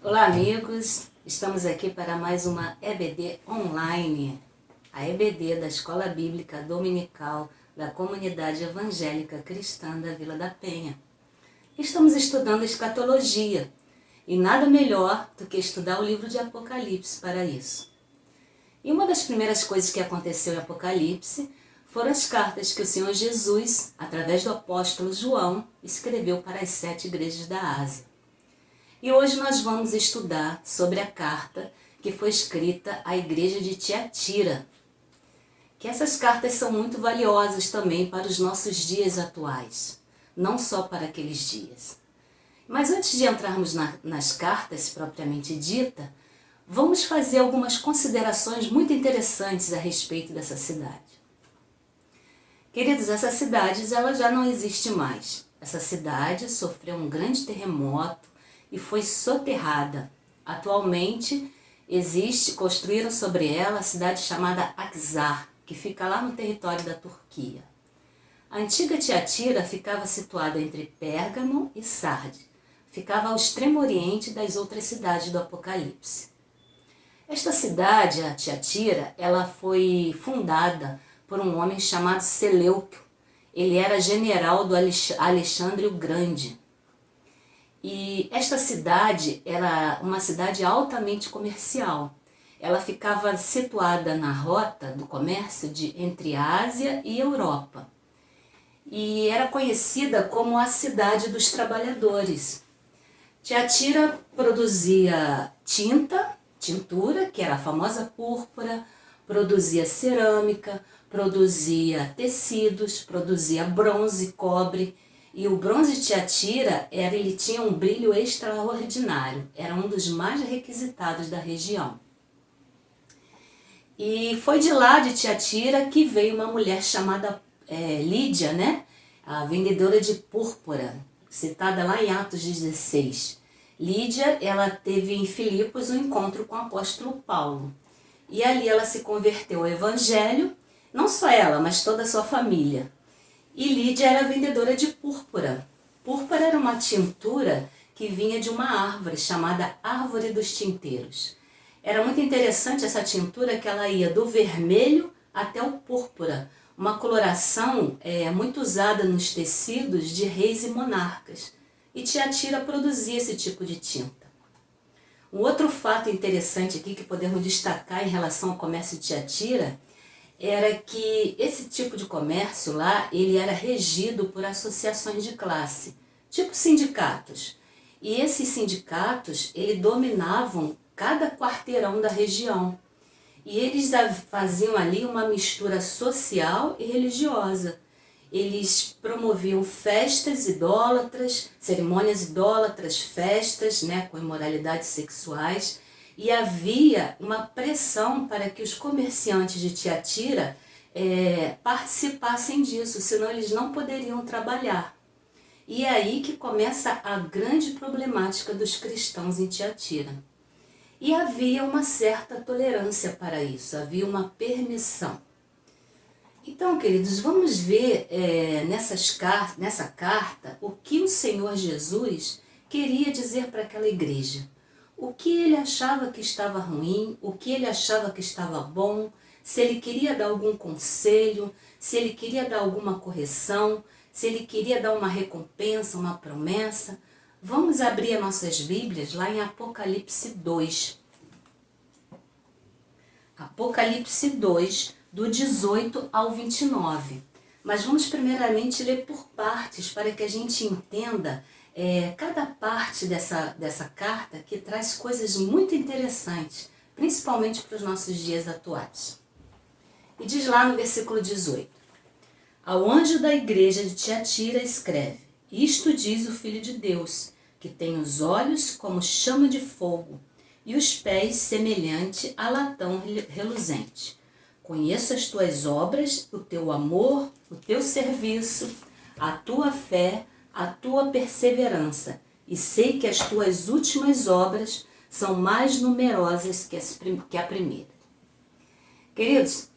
Olá amigos, estamos aqui para mais uma EBD online, a EBD da Escola Bíblica Dominical da Comunidade Evangélica Cristã da Vila da Penha. Estamos estudando escatologia e nada melhor do que estudar o livro de Apocalipse para isso. E uma das primeiras coisas que aconteceu em Apocalipse foram as cartas que o Senhor Jesus, através do apóstolo João, escreveu para as 7 igrejas da Ásia. E hoje nós vamos estudar sobre a carta que foi escrita à igreja de Tiatira. Que essas cartas são muito valiosas também para os nossos dias atuais, não só para aqueles dias. Mas antes de entrarmos nas cartas propriamente dita, vamos fazer algumas considerações muito interessantes a respeito dessa cidade. Queridos, essa cidade ela já não existe mais. Essa cidade sofreu um grande terremoto e foi soterrada. Atualmente construíram sobre ela a cidade chamada Aksar, que fica lá no território da Turquia. A antiga Tiatira ficava situada entre Pérgamo e Sardes, ficava ao extremo oriente das outras cidades do Apocalipse. Esta cidade, a Tiatira, ela foi fundada por um homem chamado Seleuco. Ele era general do Alexandre o Grande. E esta cidade era uma cidade altamente comercial. Ela ficava situada na rota do comércio entre Ásia e Europa. E era conhecida como a cidade dos trabalhadores. Tiatira produzia tintura, que era a famosa púrpura, produzia cerâmica, produzia tecidos, produzia bronze, cobre. E o bronze de Tiatira, ele tinha um brilho extraordinário, era um dos mais requisitados da região. E foi de lá de Tiatira que veio uma mulher chamada Lídia, a vendedora de púrpura, citada lá em Atos 16. Lídia, ela teve em Filipos um encontro com o apóstolo Paulo. E ali ela se converteu ao evangelho, não só ela, mas toda a sua família. E Lídia era vendedora de púrpura. Púrpura era uma tintura que vinha de uma árvore chamada Árvore dos Tinteiros. Era muito interessante essa tintura que ela ia do vermelho até o púrpura, uma coloração muito usada nos tecidos de reis e monarcas. E Tiatira produzia esse tipo de tinta. Um outro fato interessante aqui que podemos destacar em relação ao comércio de Tiatira era que esse tipo de comércio lá, ele era regido por associações de classe, tipo sindicatos. E esses sindicatos, eles dominavam cada quarteirão da região. E eles faziam ali uma mistura social e religiosa. Eles promoviam festas idólatras, cerimônias idólatras, festas com imoralidades sexuais. E havia uma pressão para que os comerciantes de Tiatira participassem disso, senão eles não poderiam trabalhar. E é aí que começa a grande problemática dos cristãos em Tiatira. E havia uma certa tolerância para isso, havia uma permissão. Então, queridos, vamos ver nessa carta o que o Senhor Jesus queria dizer para aquela igreja. O que ele achava que estava ruim, o que ele achava que estava bom, se ele queria dar algum conselho, se ele queria dar alguma correção, se ele queria dar uma recompensa, uma promessa. Vamos abrir as nossas Bíblias lá em Apocalipse 2. Apocalipse 2, do 18 ao 29. Mas vamos primeiramente ler por partes para que a gente entenda cada parte dessa carta que traz coisas muito interessantes, principalmente para os nossos dias atuais. E diz lá no versículo 18: Ao anjo da igreja de Tiatira escreve: Isto diz o Filho de Deus, que tem os olhos como chama de fogo e os pés semelhante a latão reluzente. Conheço as tuas obras, o teu amor, o teu serviço, a tua fé, a tua perseverança, e sei que as tuas últimas obras são mais numerosas que a primeira. Queridos,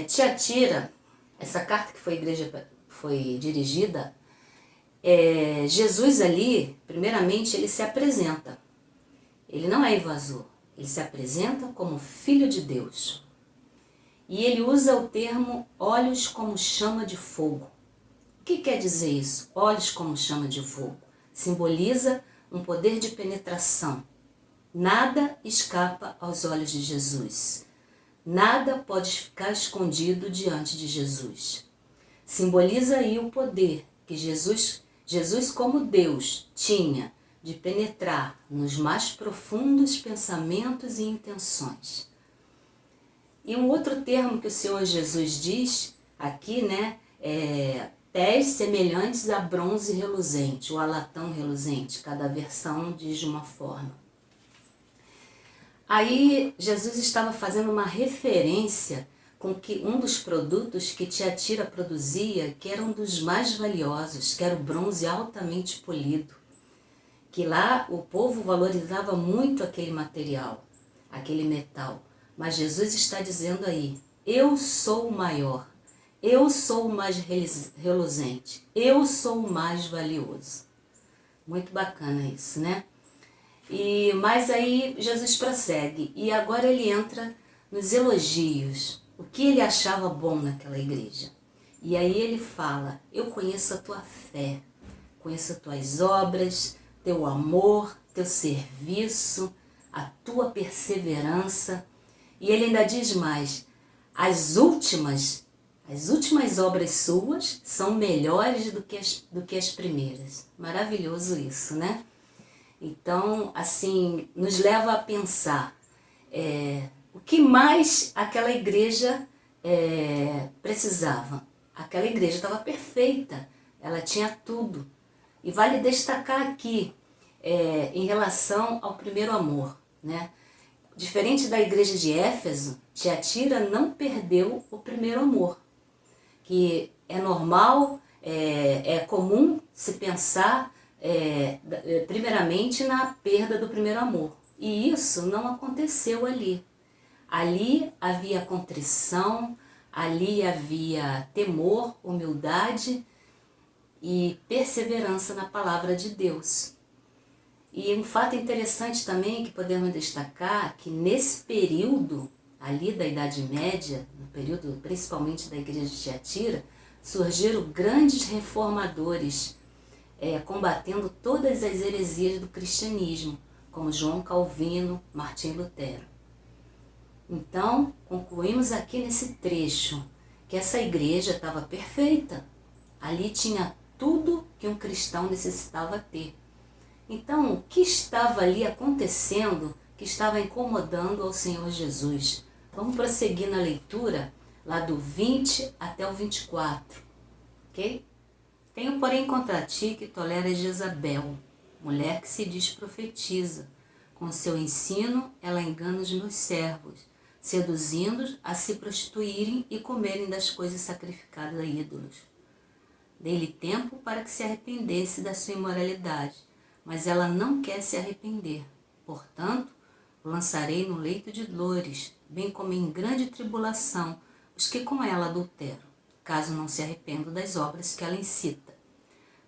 Tiatira, essa carta que foi dirigida, Jesus ali, primeiramente, ele se apresenta. Ele não é invasor, ele se apresenta como filho de Deus. E ele usa o termo olhos como chama de fogo. O que quer dizer isso? Olhos como chama de fogo. Simboliza um poder de penetração. Nada escapa aos olhos de Jesus. Nada pode ficar escondido diante de Jesus. Simboliza aí o poder que Jesus como Deus tinha de penetrar nos mais profundos pensamentos e intenções. E um outro termo que o Senhor Jesus diz aqui, né, pés semelhantes a bronze reluzente, ou a latão reluzente, cada versão diz de uma forma. Aí Jesus estava fazendo uma referência com que um dos produtos que Tiatira produzia, que era um dos mais valiosos, que era o bronze altamente polido, que lá o povo valorizava muito aquele material, aquele metal. Mas Jesus está dizendo aí, eu sou o maior, eu sou o mais reluzente, eu sou o mais valioso. Muito bacana isso, né? Mas aí Jesus prossegue, e agora ele entra nos elogios, o que ele achava bom naquela igreja. E aí ele fala, eu conheço a tua fé, conheço as tuas obras, teu amor, teu serviço, a tua perseverança. E ele ainda diz mais, as últimas obras suas são melhores do que as primeiras. Maravilhoso isso, né? Então, assim, nos leva a pensar o que mais aquela igreja precisava. Aquela igreja estava perfeita, ela tinha tudo. E vale destacar aqui, em relação ao primeiro amor, né? Diferente da igreja de Éfeso, Tiatira não perdeu o primeiro amor. Que é normal, é comum se pensar primeiramente na perda do primeiro amor. E isso não aconteceu ali. Ali havia contrição, ali havia temor, humildade e perseverança na palavra de Deus. E um fato interessante também que podemos destacar, que nesse período ali da Idade Média, no período principalmente da igreja de Tiatira, surgiram grandes reformadores, combatendo todas as heresias do cristianismo, como João Calvino, Martim Lutero. Então, concluímos aqui nesse trecho que essa igreja estava perfeita. Ali tinha tudo que um cristão necessitava ter. Então, o que estava ali acontecendo que estava incomodando ao Senhor Jesus? Vamos prosseguir na leitura, lá do 20 até o 24, ok? Tenho, porém, contra ti que toleras Jezabel, mulher que se diz profetiza. Com seu ensino, ela engana os meus servos, seduzindo-os a se prostituírem e comerem das coisas sacrificadas a ídolos. Dei-lhe tempo para que se arrependesse da sua imoralidade, mas ela não quer se arrepender. Portanto, o lançarei no leito de dores, bem como em grande tribulação, os que com ela adulteram, caso não se arrependam das obras que ela incita.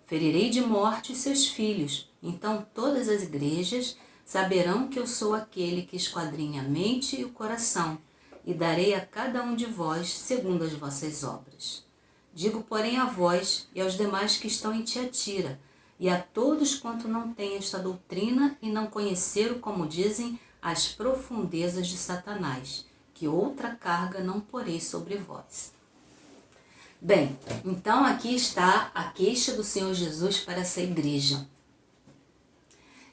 Ferirei de morte os seus filhos, então todas as igrejas saberão que eu sou aquele que esquadrinha a mente e o coração, e darei a cada um de vós segundo as vossas obras. Digo, porém, a vós e aos demais que estão em Tiatira, e a todos quanto não têm esta doutrina e não conheceram, como dizem, as profundezas de Satanás, que outra carga não porei sobre vós. Bem, então aqui está a queixa do Senhor Jesus para essa igreja.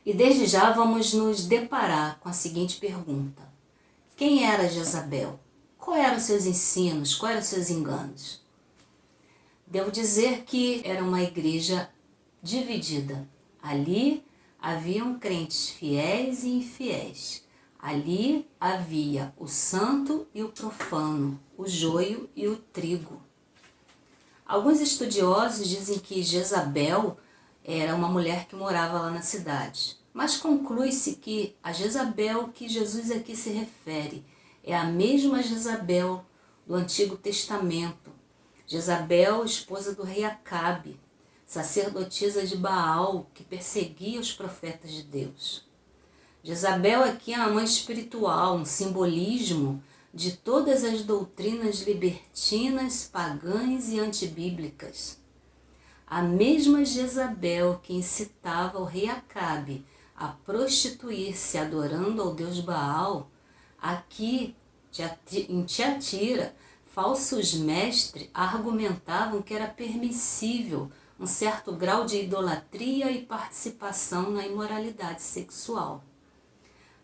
E desde já vamos nos deparar com a seguinte pergunta. Quem era Jezabel? Quais eram seus ensinos? Quais eram seus enganos? Devo dizer que era uma igreja dividida. Ali haviam crentes fiéis e infiéis. Ali havia o santo e o profano, o joio e o trigo. Alguns estudiosos dizem que Jezabel era uma mulher que morava lá na cidade. Mas conclui-se que a Jezabel que Jesus aqui se refere é a mesma Jezabel do Antigo Testamento. Jezabel, esposa do rei Acabe, sacerdotisa de Baal, que perseguia os profetas de Deus. Jezabel aqui é uma mãe espiritual, um simbolismo de todas as doutrinas libertinas, pagãs e antibíblicas. A mesma Jezabel que incitava o rei Acabe a prostituir-se adorando ao deus Baal, aqui em Tiatira, falsos mestres argumentavam que era permissível um certo grau de idolatria e participação na imoralidade sexual.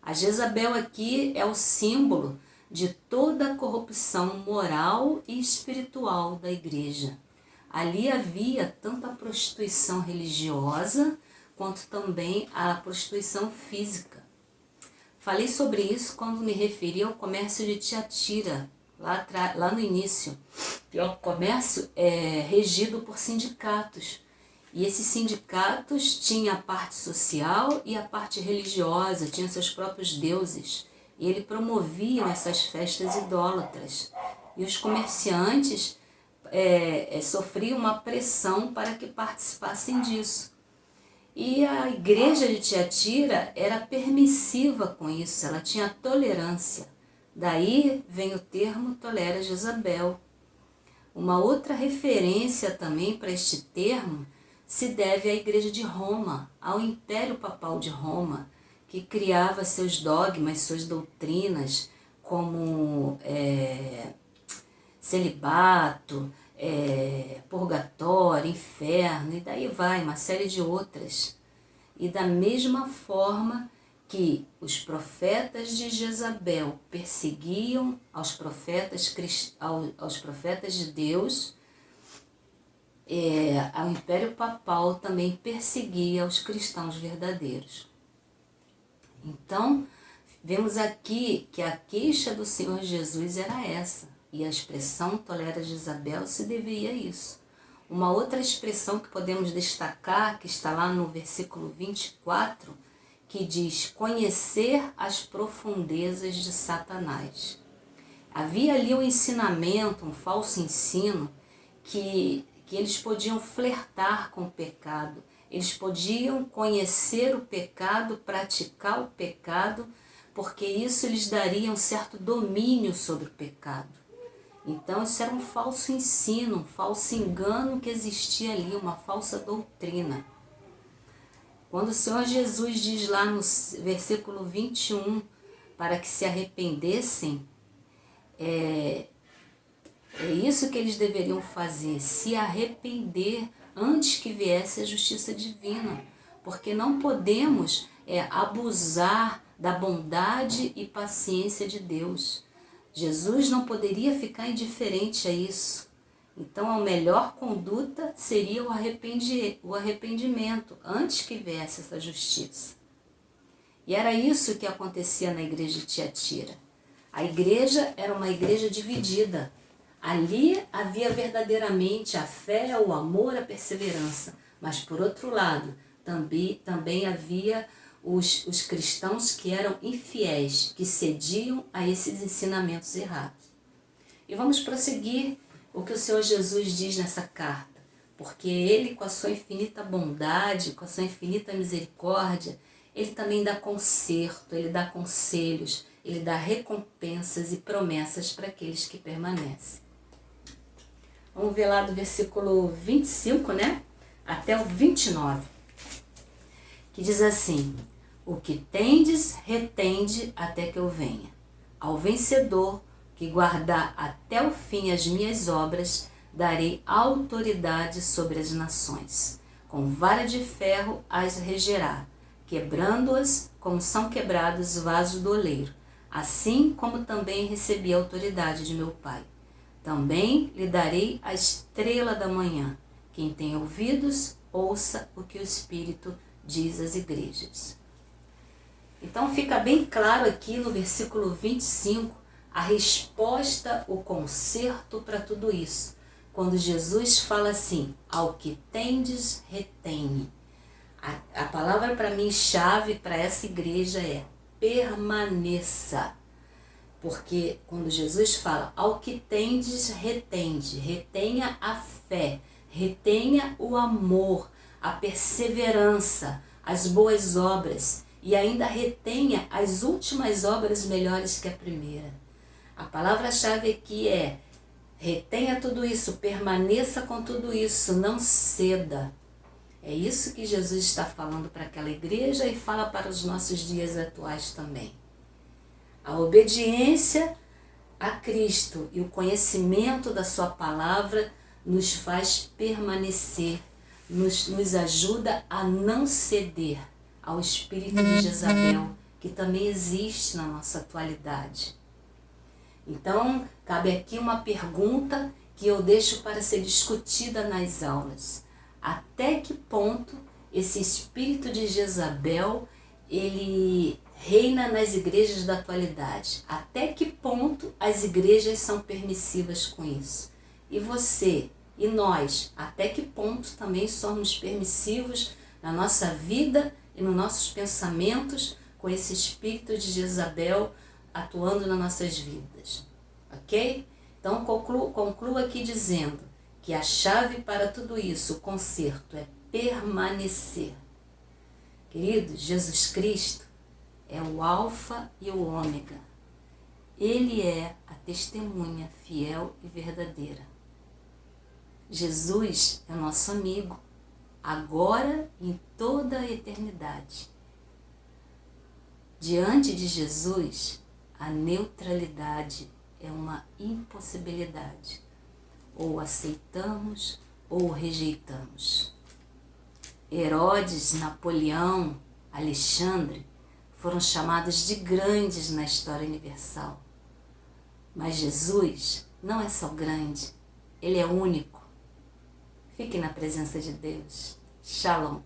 A Jezabel aqui é o símbolo de toda a corrupção moral e espiritual da igreja. Ali havia tanto a prostituição religiosa quanto também a prostituição física. Falei sobre isso quando me referi ao comércio de Tiatira, lá no início. E o comércio é regido por sindicatos. E esses sindicatos tinham a parte social e a parte religiosa, tinham seus próprios deuses. E ele promovia essas festas idólatras. E os comerciantes sofriam uma pressão para que participassem disso. E a igreja de Tiatira era permissiva com isso, ela tinha tolerância. Daí vem o termo tolera Jezabel. Uma outra referência também para este termo se deve à igreja de Roma, ao Império Papal de Roma, que criava seus dogmas, suas doutrinas, como celibato, purgatório, inferno, e daí vai, uma série de outras. E da mesma forma que os profetas de Jezabel perseguiam aos profetas de Deus, o Império Papal também perseguia os cristãos verdadeiros. Então, vemos aqui que a queixa do Senhor Jesus era essa, e a expressão tolera Jezabel se devia a isso. Uma outra expressão que podemos destacar, que está lá no versículo 24, que diz conhecer as profundezas de Satanás. Havia ali um ensinamento, um falso ensino, que eles podiam flertar com o pecado, eles podiam conhecer o pecado, praticar o pecado, porque isso lhes daria um certo domínio sobre o pecado. Então isso era um falso ensino, um falso engano que existia ali, uma falsa doutrina. Quando o Senhor Jesus diz lá no versículo 21, para que se arrependessem, é isso que eles deveriam fazer, se arrepender antes que viesse a justiça divina, porque não podemos abusar da bondade e paciência de Deus. Jesus não poderia ficar indiferente a isso. Então a melhor conduta seria o arrependimento antes que viesse essa justiça. E era isso que acontecia na igreja de Tiatira. A igreja era uma igreja dividida. Ali havia verdadeiramente a fé, o amor, a perseverança. Mas por outro lado, também havia os cristãos que eram infiéis, que cediam a esses ensinamentos errados. E vamos prosseguir o que o Senhor Jesus diz nessa carta, porque Ele, com a sua infinita bondade, com a sua infinita misericórdia, Ele também dá conserto, Ele dá conselhos, Ele dá recompensas e promessas para aqueles que permanecem. Vamos ver lá do versículo 25, até o 29, que diz assim: o que tendes, retende até que eu venha. Ao vencedor, que guardar até o fim as minhas obras, darei autoridade sobre as nações. Com vara de ferro as regerá, quebrando-as como são quebrados vasos do oleiro, assim como também recebi a autoridade de meu Pai. Também lhe darei a estrela da manhã. Quem tem ouvidos, ouça o que o Espírito diz às igrejas. Então fica bem claro aqui no versículo 25 a resposta, o conserto para tudo isso. Quando Jesus fala assim, ao que tendes, retém. A palavra para mim chave para essa igreja é permaneça. Porque quando Jesus fala, ao que tendes, retende, retenha a fé, retenha o amor, a perseverança, as boas obras. e ainda retenha as últimas obras melhores que a primeira. A palavra-chave aqui é: retenha tudo isso, permaneça com tudo isso, não ceda. É isso que Jesus está falando para aquela igreja e fala para os nossos dias atuais também. A obediência a Cristo e o conhecimento da sua palavra nos faz permanecer, nos ajuda a não ceder ao espírito de Jezabel, que também existe na nossa atualidade. Então, cabe aqui uma pergunta que eu deixo para ser discutida nas aulas. Até que ponto esse espírito de Jezabel, ele reina nas igrejas da atualidade? Até que ponto as igrejas são permissivas com isso? E você e nós, até que ponto também somos permissivos na nossa vida e nos nossos pensamentos com esse espírito de Jezabel atuando nas nossas vidas? Ok? Então concluo aqui dizendo que a chave para tudo isso, o conserto, é permanecer. Queridos, Jesus Cristo é o alfa e o ômega. Ele é a testemunha fiel e verdadeira. Jesus é nosso amigo, agora e em toda a eternidade. Diante de Jesus, a neutralidade é uma impossibilidade. Ou aceitamos ou rejeitamos. Herodes, Napoleão, Alexandre foram chamados de grandes na história universal. Mas Jesus não é só grande, ele é único. Fique na presença de Deus. Shalom.